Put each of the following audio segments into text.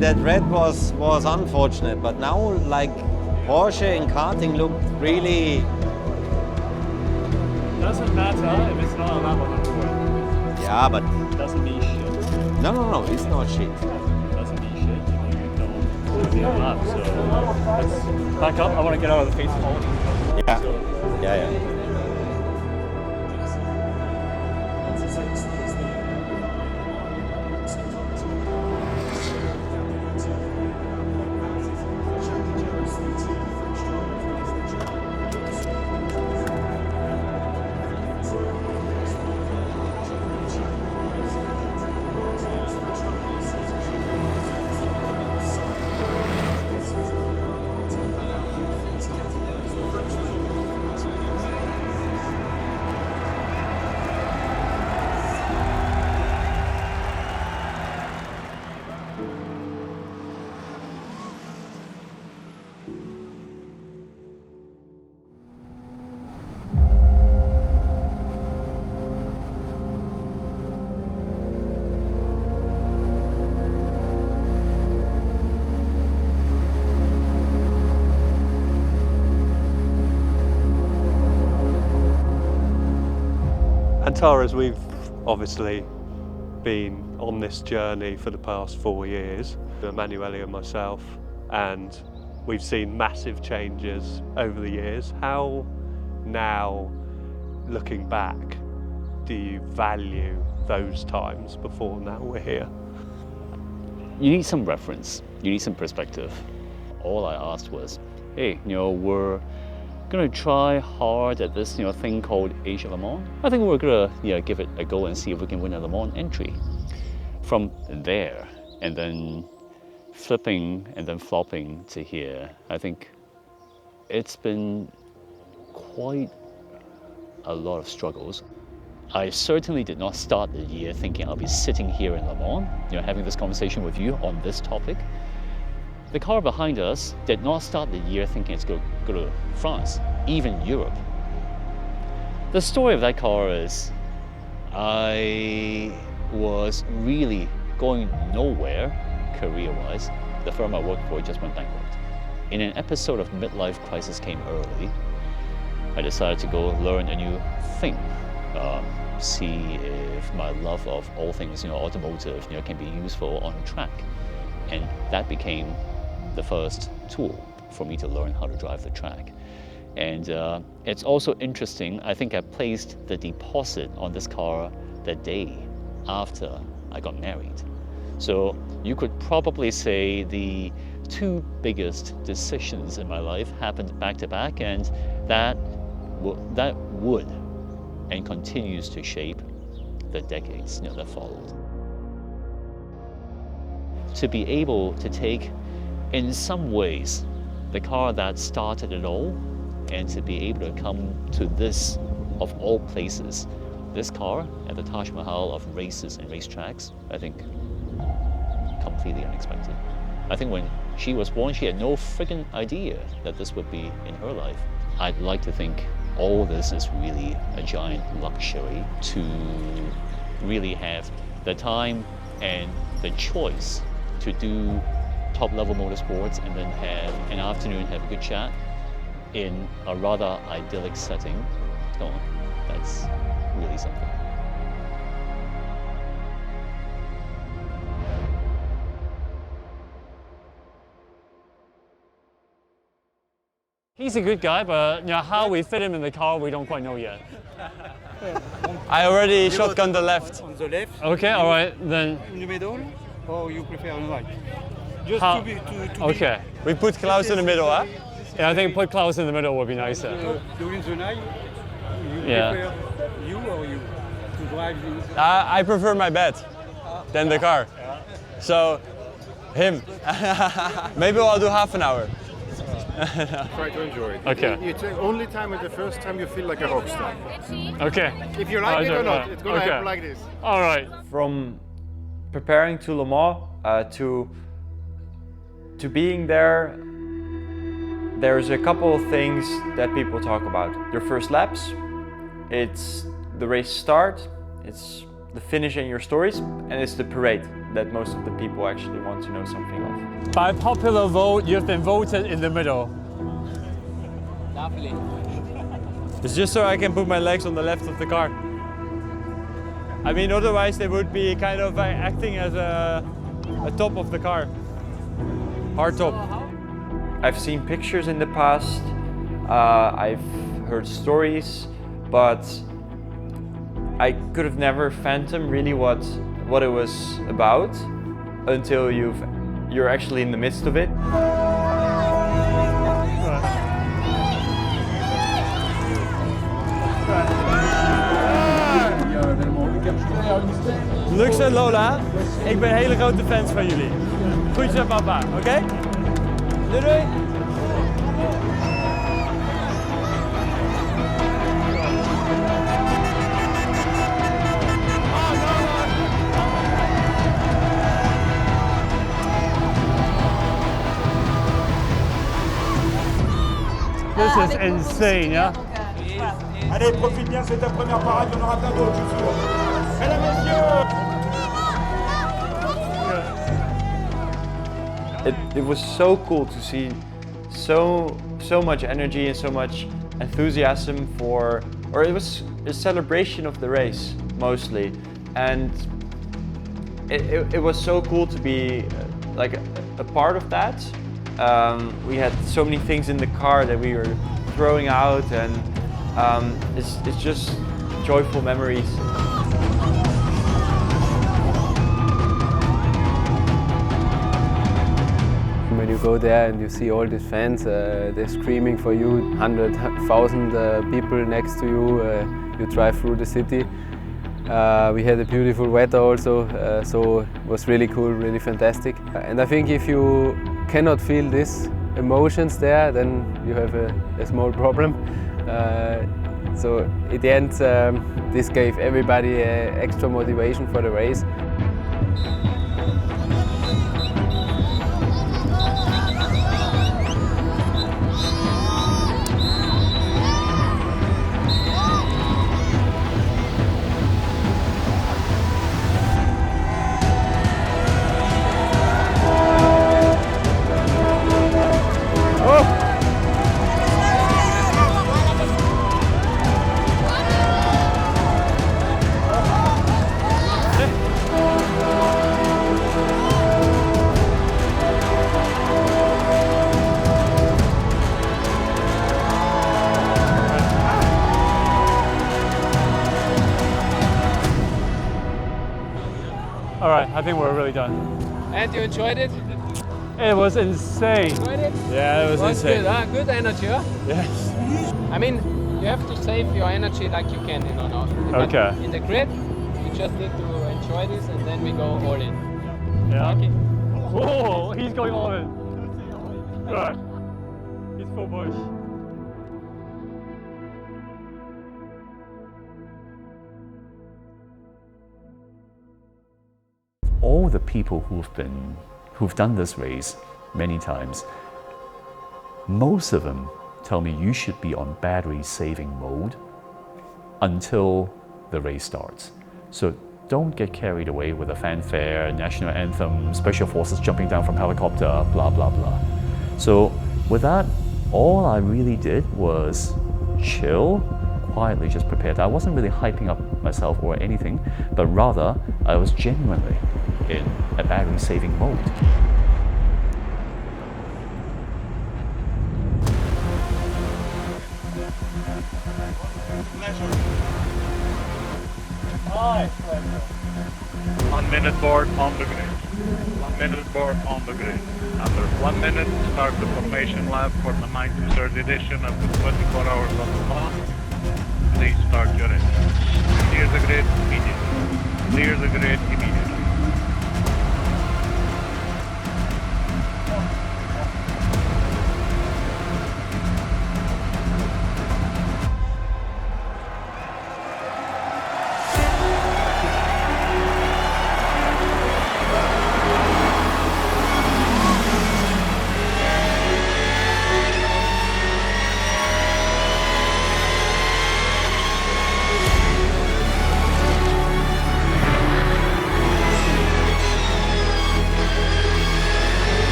mean, that red was unfortunate, but now, like, Porsche in karting looked really... Doesn't matter if it's not a lap on the board. Yeah, but... Doesn't mean shit. No, it's not shit. Doesn't mean shit if you don't do the lap. So let's back up. I want to get out of the face of all. Yeah. Yeah. Antares, we've obviously been on this journey for the past 4 years, Emanuele and myself, and we've seen massive changes over the years. How now, looking back, do you value those times before now we're here? You need some reference, you need some perspective. All I asked was, hey, we're gonna try hard at this thing called Age of Le Mans. I think we're gonna give it a go and see if we can win a Le Mans entry. From there, and then flipping and then flopping to here, I think it's been quite a lot of struggles. I certainly did not start the year thinking I'll be sitting here in Le Mans, having this conversation with you on this topic. The car behind us did not start the year thinking it's going to go to France, even Europe. The story of that car is I was really going nowhere career-wise. The firm I worked for just went bankrupt. In an episode of midlife crisis came early, I decided to go learn a new thing. See if my love of all things automotive can be useful on track. And that became the first tool for me to learn how to drive the track. And it's also interesting, I think I placed the deposit on this car the day after I got married. So you could probably say the two biggest decisions in my life happened back to back, and that would and continues to shape the decades that followed. To be able to take, in some ways, the car that started it all, and to be able to come to this, of all places, this car at the Taj Mahal of races and racetracks, I think completely unexpected. I think when she was born, she had no friggin' idea that this would be in her life. I'd like to think all this is really a giant luxury to really have the time and the choice to do top-level motorsports and then have an afternoon, have a good chat in a rather idyllic setting. Oh, that's really something. He's a good guy, but how we fit him in the car, we don't quite know yet. I already shotgunned the left. On the left. Okay, all right, then. In the middle, or you prefer on the right? Just How? to be. Okay. We put Klaus in the middle, huh? Yeah, I think put Klaus in the middle would be nicer. During the night, you Yeah. prefer you or you to drive this? I prefer my bed than the car. So, him. Maybe I'll do half an hour. Try to enjoy it. Okay. It's the only time and the first time you feel like a rock star. Okay. If you like it or not, it's gonna Okay. happen like this. All right. From preparing to Le Mans to being there, there's a couple of things that people talk about. Your first laps, it's the race start, it's the finish and your stories, and it's the parade. that most of the people actually want to know something of. By popular vote, you've been voted in the middle. Lovely. It's just so I can put my legs on the left of the car. I mean, otherwise they would be kind of acting as a top of the car. Hard top. I've seen pictures in the past, I've heard stories, but I could have never fathomed really what it was about until you're actually in the midst of it. Lux en Lola, ik ben hele grote fans van jullie. Groetjes aan papa, oké? Doei doei! This is insane, yeah? Allez, profite bien, c'est ta première parade, il y en aura plein d'autres, je suis sûr. Mesdames, messieurs! It was so cool to see so much energy and so much enthusiasm or it was a celebration of the race mostly, and it was so cool to be like a part of that. We had so many things in the car that we were throwing out, and it's just joyful memories. When you go there and you see all these fans, they're screaming for you, 100,000 people next to you, you drive through the city. We had a beautiful weather also, so it was really cool, really fantastic. And I think if you cannot feel these emotions there, then you have a small problem. So at the end, this gave everybody extra motivation for the race. All right, I think we're really done. And you enjoyed it? It was insane. Enjoyed it? Yeah, it was insane. Good, huh? Good energy, huh? Yes. I mean, you have to save your energy like you can, you know. Now. Okay. But in the grid, you just need to enjoy this, and then we go all in. Yeah. Okay. Whoa, he's going all in. Right. He's full push. All the people who've done this race many times, most of them tell me you should be on battery saving mode until the race starts. So don't get carried away with a fanfare, national anthem, special forces jumping down from helicopter, blah, blah, blah. So with that, all I really did was chill, quietly just prepared. I wasn't really hyping up myself or anything, but rather I was genuinely in a battery saving mode. Hi. 1 minute board on the grid. 1 minute board on the grid. After 1 minute, start the formation lap for the 93rd edition of the 24 hours on the clock. Please start your engine. Clear the grid immediately. Clear the grid immediately.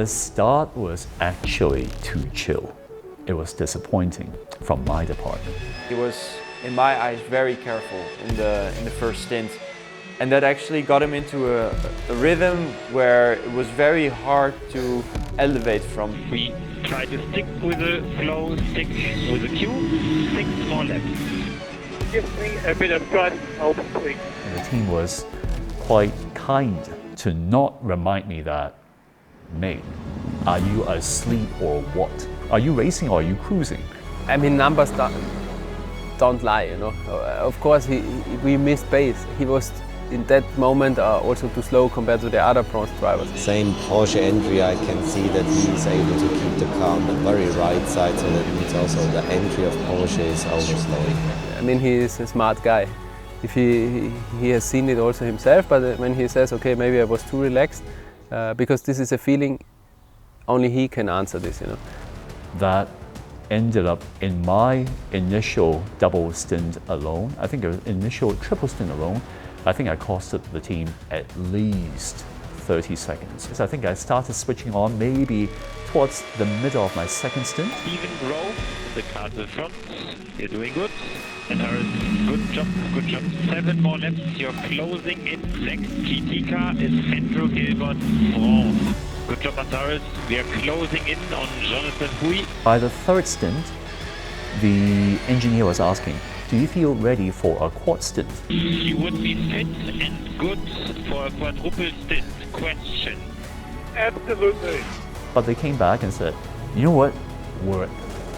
The start was actually too chill. It was disappointing from my department. He was, in my eyes, very careful in the first stint. And that actually got him into a rhythm where it was very hard to elevate from. We try to stick with the flow, stick with the cue, 6 more laps. Give me a bit of trust, hopefully. The team was quite kind to not remind me that, mate, are you asleep or what? Are you racing or are you cruising? I mean, numbers don't lie, you know. Of course, we missed pace. He was in that moment also too slow compared to the other bronze drivers. Same Porsche entry, I can see that he is able to keep the car on the very right side, so that means also the entry of Porsche is overslowing. I mean, he is a smart guy. If he has seen it also himself, but when he says, okay, maybe I was too relaxed, because this is a feeling only he can answer this, you know. That ended up in my initial double stint alone. I think the initial triple stint alone, I think I costed the team at least 30 seconds. So I think I started switching on maybe towards the middle of my second stint. Even grow, the car to the front, you're doing good. Antares, good job, good job. 7 more laps, you're closing in. Next GT car is Andrew Gilbert, France. Good job, Antares. We are closing in on Jonathan Hui. By the third stint, the engineer was asking, do you feel ready for a quad stint? You would be fit and good for a quadruple stint. Question. Absolutely. But they came back and said, you know what,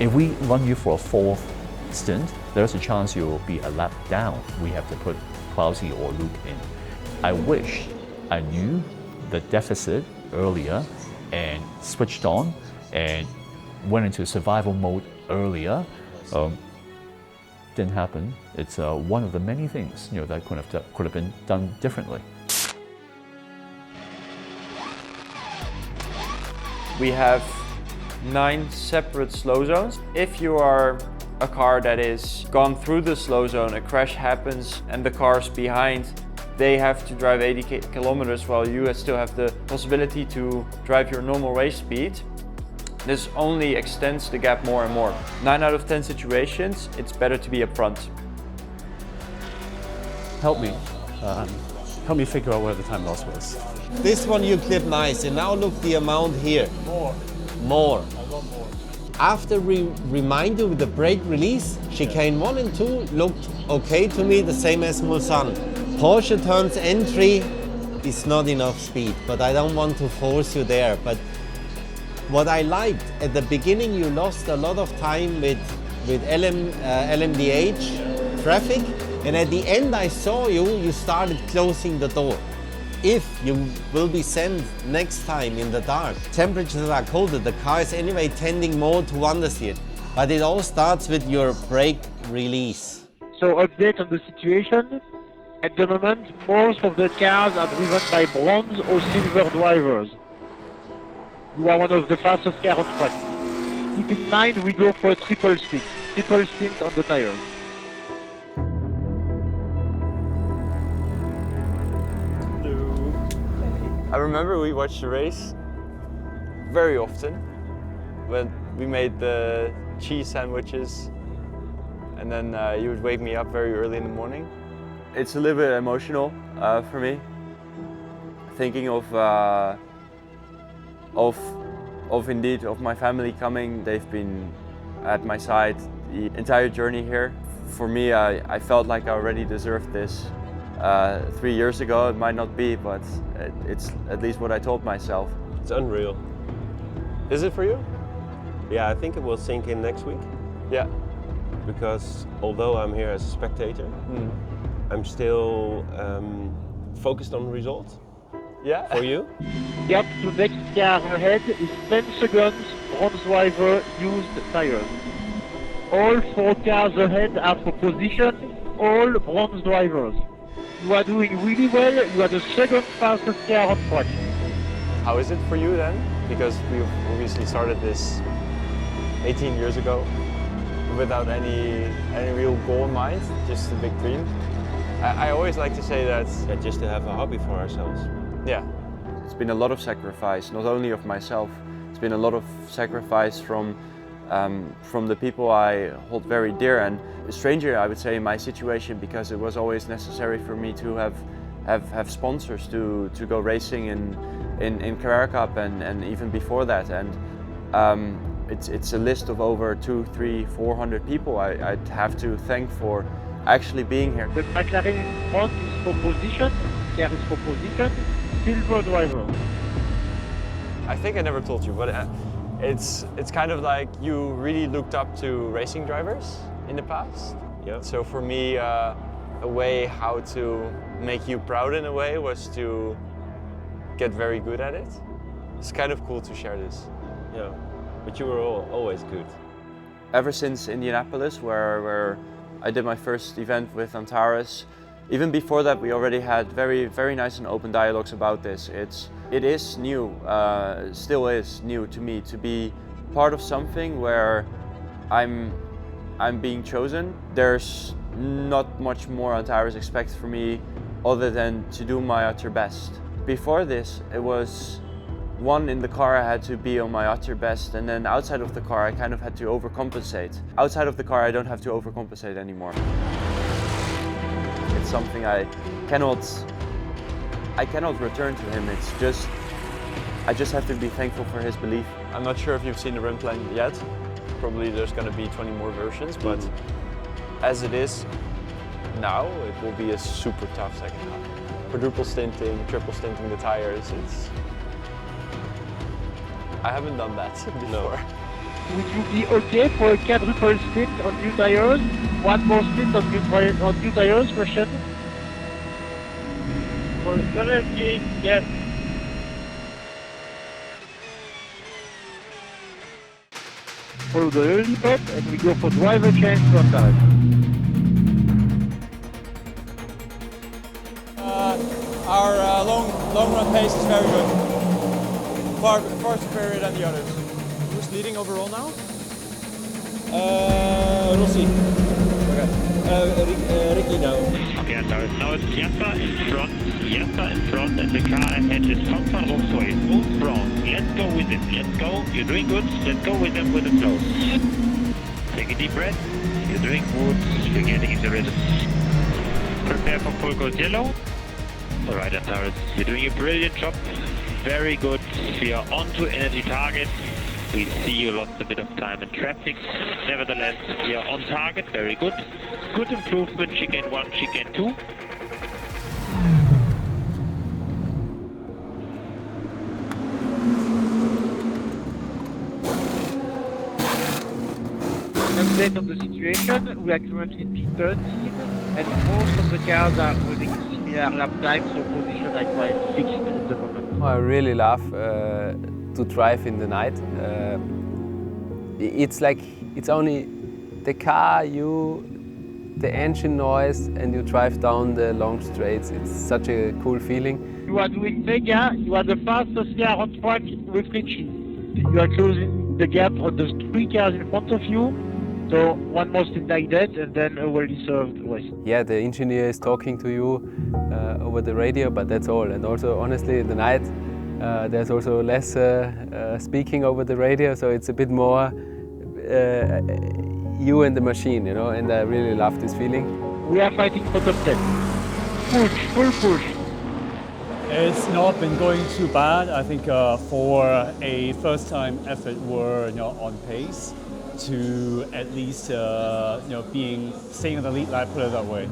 if we run you for a 4th stint, there's a chance you'll be a lap down. We have to put Klaus or Loek in. I wish I knew the deficit earlier and switched on and went into survival mode earlier. Didn't happen. It's one of the many things that could have been done differently. We have 9 separate slow zones. If you are a car that is gone through the slow zone, a crash happens and the cars behind, they have to drive 80 kilometers while you still have the possibility to drive your normal race speed. This only extends the gap more and more. 9 out of 10 situations, it's better to be up front. Help me figure out where the time loss was. This one you clip nice, and now look the amount here. More. After we remind you with the brake release, chicane 1 and 2 looked okay to me, the same as Mulsanne. Porsche turns entry is not enough speed, but I don't want to force you there. But what I liked, at the beginning you lost a lot of time with LMDH traffic, and at the end I saw you started closing the door. If you will be sent next time in the dark, temperatures are colder, the car is anyway tending more to understeer. But it all starts with your brake release. So update on the situation. At the moment, most of the cars are driven by bronze or silver drivers. You are one of the fastest cars on track. Keep in mind we go for a triple stint on the tires. I remember we watched the race very often when we made the cheese sandwiches, and then you would wake me up very early in the morning. It's a little bit emotional for me, thinking of my family coming. They've been at my side the entire journey here. For me, I felt like I already deserved this. 3 years ago, it might not be, but it's at least what I told myself. It's unreal. Is it for you? Yeah, I think it will sink in next week. Yeah. Because although I'm here as a spectator, I'm still focused on the result. Yeah. For you? Gap to next car ahead is 10 seconds, bronze driver used tires. All 4 cars ahead are for position, all bronze drivers. You are doing really well, you are the second fastest car on track. How is it for you then? Because we obviously started this 18 years ago without any real goal in mind, just a big dream. I always like to say that... Yeah, just to have a hobby for ourselves. Yeah. It's been a lot of sacrifice, not only of myself, it's been a lot of sacrifice from the people I hold very dear, and a stranger, I would say, in my situation, because it was always necessary for me to have sponsors to go racing in Carrera Cup and even before that. And it's a list of over 200, 300, 400 people I'd have to thank for actually being here. The McLaren front is for position, there is for position, silver driver. I think I never told you, but it's kind of like you really looked up to racing drivers in the past. Yeah. So for me, a way how to make you proud in a way was to get very good at it. It's kind of cool to share this. Yeah, but you were always good. Ever since Indianapolis, where I did my first event with Antares, even before that we already had very nice and open dialogues about this. It is new, still is new to me to be part of something where I'm being chosen. There's not much more Antares expects from me other than to do my utter best. Before this, it was one, in the car I had to be on my utter best, and then outside of the car I kind of had to overcompensate. Outside of the car I don't have to overcompensate anymore. It's something I cannot return to him. It's just, I just have to be thankful for his belief. I'm not sure if you've seen the rim plan yet. Probably there's going to be 20 more versions, but as it is now, it will be a super tough second half. Quadruple stinting, triple stinting the tires, I haven't done that before. No. Would you be okay for a quadruple stint on new tires? One more stint on new tires, question? For currently, yes. Follow the early pit and we go for driver change to Antares. Our long run pace is very good. Far superior than the others. Who's leading overall now? Rossi. Okay. Ricky now. Okay, Antares. Now it's Jasper in front, and the car ahead is Thompson Roxway. Move wrong. Let's go with it. Let's go. You're doing good. Let's go with them with the flow. Take a deep breath. You're doing good. You're getting into rhythm. Prepare for full course yellow. Alright, Antares. You're doing a brilliant job. Very good. We are on to energy target. We see you lost a bit of time in traffic. Nevertheless, we are on target. Very good. Good improvement. Chicane 1, chicane 2. Update on the situation. We are currently in P13, and most of the cars are running similar lap time, so positions are quite fixed at the moment. I really love to drive in the night. It's like it's only the car, the engine noise, and you drive down the long straights. It's such a cool feeling. You are doing mega. You are the fastest car on track with Richie. You are closing the gap on the 3 cars in front of you. So one more stint like that, and then a well-deserved race. Yeah, the engineer is talking to you over the radio, but that's all. And also, honestly, in the night, there's also less speaking over the radio, so it's a bit more you and the machine, you know, and I really love this feeling. We are fighting for top 10. Push, full push. It's not been going too bad. I think for a first-time effort, we're on pace to at least staying in the lead lap, put it that way.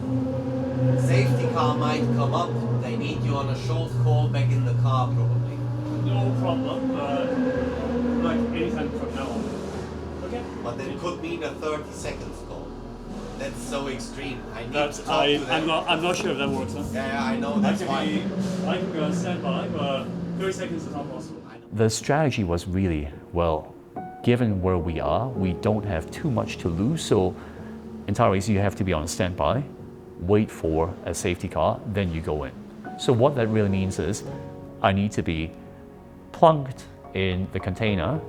Safety car might come up. They need you on a short call back in the car probably. No problem, like anytime from now on. Okay. But that could mean a 30 seconds call. That's so extreme. I need to talk to them. I'm not sure if that works. Huh? Yeah, I know, that's why. I can stand by, but 30 seconds is not possible. The strategy was really, well, given where we are, we don't have too much to lose, so Antares, you have to be on standby, wait for a safety car, then you go in. So what that really means is, I need to be plunked in the container,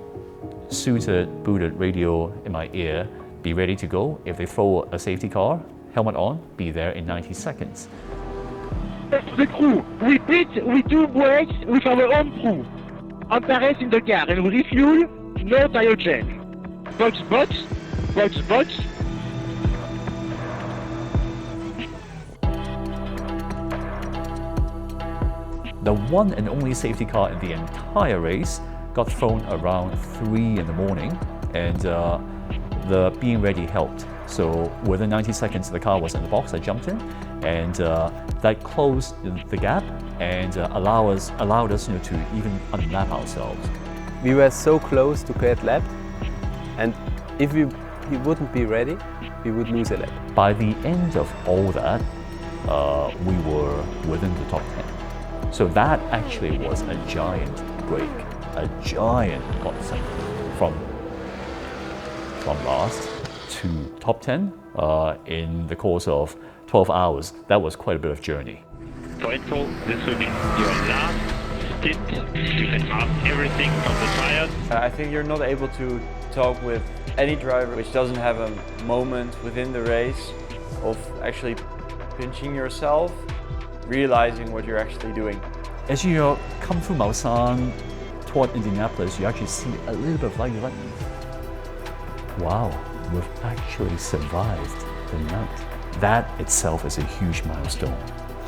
suited, booted, radio in my ear, be ready to go. If they throw a safety car, helmet on, be there in 90 seconds. The crew, we do brakes with our own crew. Antares in the car and we refuel, no tire change. Box. The one and only safety car in the entire race got thrown around 3 in the morning, and the being ready helped. So within 90 seconds, the car was in the box. I jumped in, and that closed the gap and allowed us to even unlap ourselves. We were so close to get lapped, and if we wouldn't be ready, we would lose a lap. By the end of all that, we were within the top 10. So that actually was a giant break, a giant godsend from last to top 10 in the course of 12 hours. That was quite a bit of journey. For info, this will be your last stint. You can ask everything from the tires. I think you're not able to talk with any driver which doesn't have a moment within the race of actually pinching yourself, realizing what you're actually doing. As you come through Mulsanne toward Indianapolis, you actually see a little bit of light. You're like, wow, we've actually survived the night. That itself is a huge milestone.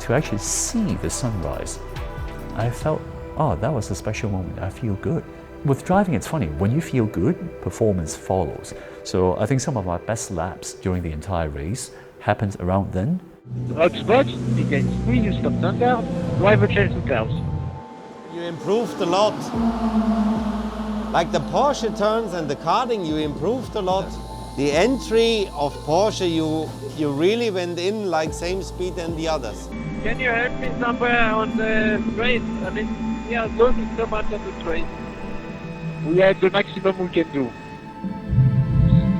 To actually see the sunrise, I felt, oh, that was a special moment. I feel good. With driving, it's funny. When you feel good, performance follows. So I think some of my best laps during the entire race happened around then. Hotspot, against 3, you stop standard, driver change to Klaus. You improved a lot. Like the Porsche turns and the karting, you improved a lot. The entry of Porsche, you really went in like same speed than the others. Can you help me somewhere on the straight? I mean, we are losing so much on the straight. We have the maximum we can do.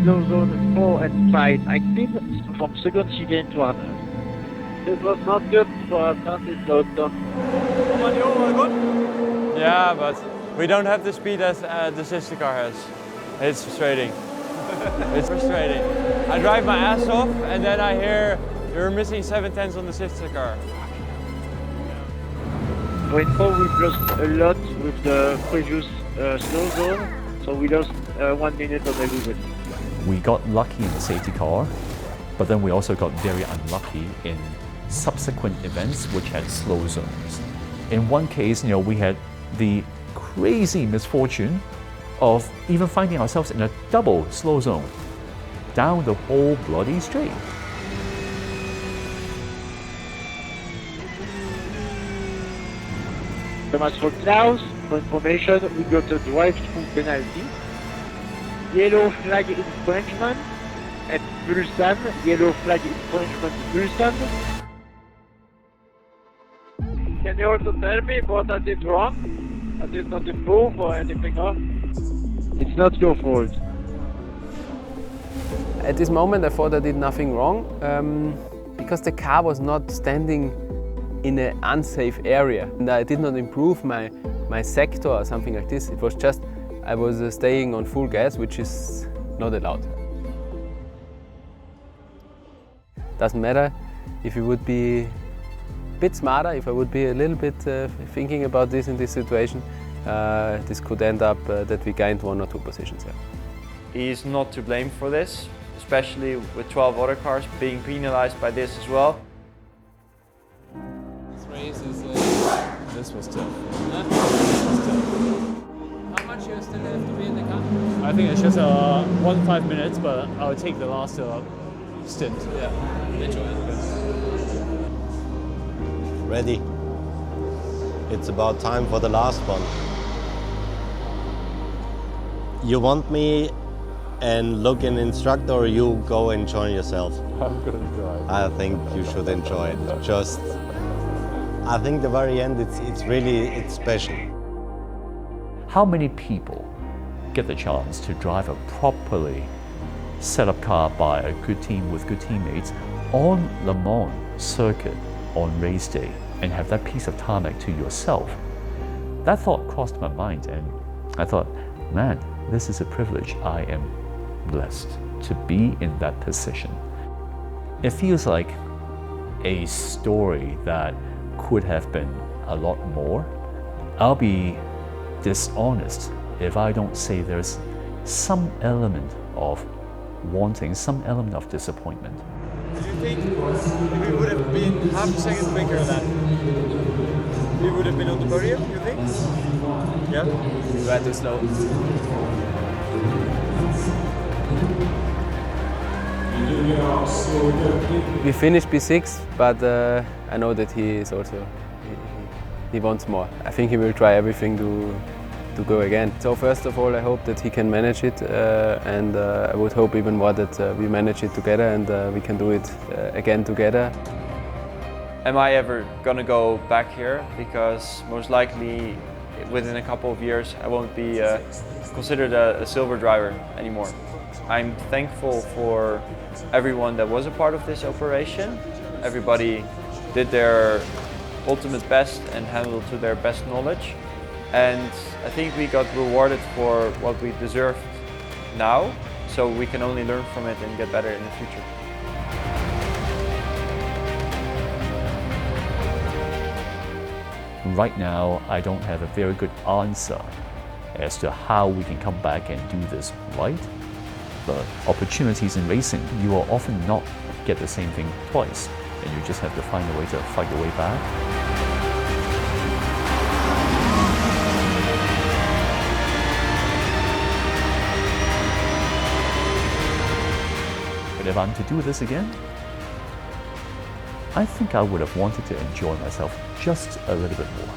Slow zone 4 and 5. I think from second she gained 1. It was not good for a country slowed down. Yeah, but we don't have the speed as the sister car has. It's frustrating. It's frustrating. I drive my ass off and then I hear you're missing 7/10 on the sister car. For info, we've lost a lot with the previous slow zone, so we lost 1 minute on everybody. We got lucky in the safety car, but then we also got very unlucky in subsequent events which had slow zones. In one case, we had the crazy misfortune of even finding ourselves in a double slow zone down the whole bloody straight. As for Klaus, for information, we got a drive-through penalty. Yellow flag infringement at Mulsanne. Yellow flag infringement at Mulsanne. Can you also tell me what I did wrong? I did not improve or anything else? It's not your fault. At this moment I thought I did nothing wrong because the car was not standing in an unsafe area and I did not improve my sector or something like this. It was just I was staying on full gas, which is not allowed. Doesn't matter if you would be a bit smarter, if I would be a little bit thinking about this in this situation, this could end up that we gained 1 or 2 positions. Yeah. He's not to blame for this, especially with 12 other cars being penalized by this as well. This race is... This was tough. How much you still have to be in the car? I think it's just 1-5 minutes, but I'll take the last stint. Yeah, enjoy it. Ready. It's about time for the last one. You want me and look an instructor, or you go and join yourself? I'm going to drive. I think you should enjoy it. Just, I think the very end, it's special. How many people get the chance to drive a properly set up car by a good team with good teammates on Le Mans circuit on race day and have that piece of tarmac to yourself? That thought crossed my mind and I thought, man, this is a privilege. I am blessed to be in that position. It feels like a story that could have been a lot more. I'll be dishonest if I don't say there's some element of wanting, some element of disappointment. Do you think if we would have been half a second quicker then we would have been on the podium, you think? Yeah? We were too slow. We finished P6, but I know that he is also, he wants more. I think he will try everything to go again. So first of all, I hope that he can manage it, and I would hope even more that we manage it together and we can do it again together. Am I ever gonna go back here? Because most likely within a couple of years I won't be considered a silver driver anymore. I'm thankful for everyone that was a part of this operation. Everybody did their ultimate best and handled to their best knowledge. And I think we got rewarded for what we deserved now, so we can only learn from it and get better in the future. Right now, I don't have a very good answer as to how we can come back and do this right. But opportunities in racing, you will often not get the same thing twice, and you just have to find a way to fight your way back. But if I'm to do this again, I think I would have wanted to enjoy myself just a little bit more.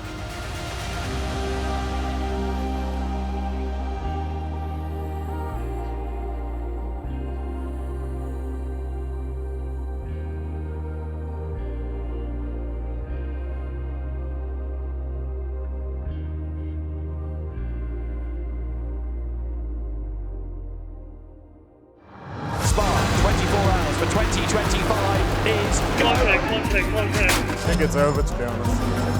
Spa 24 hours for 2025 is go. I think it's over, to be honest.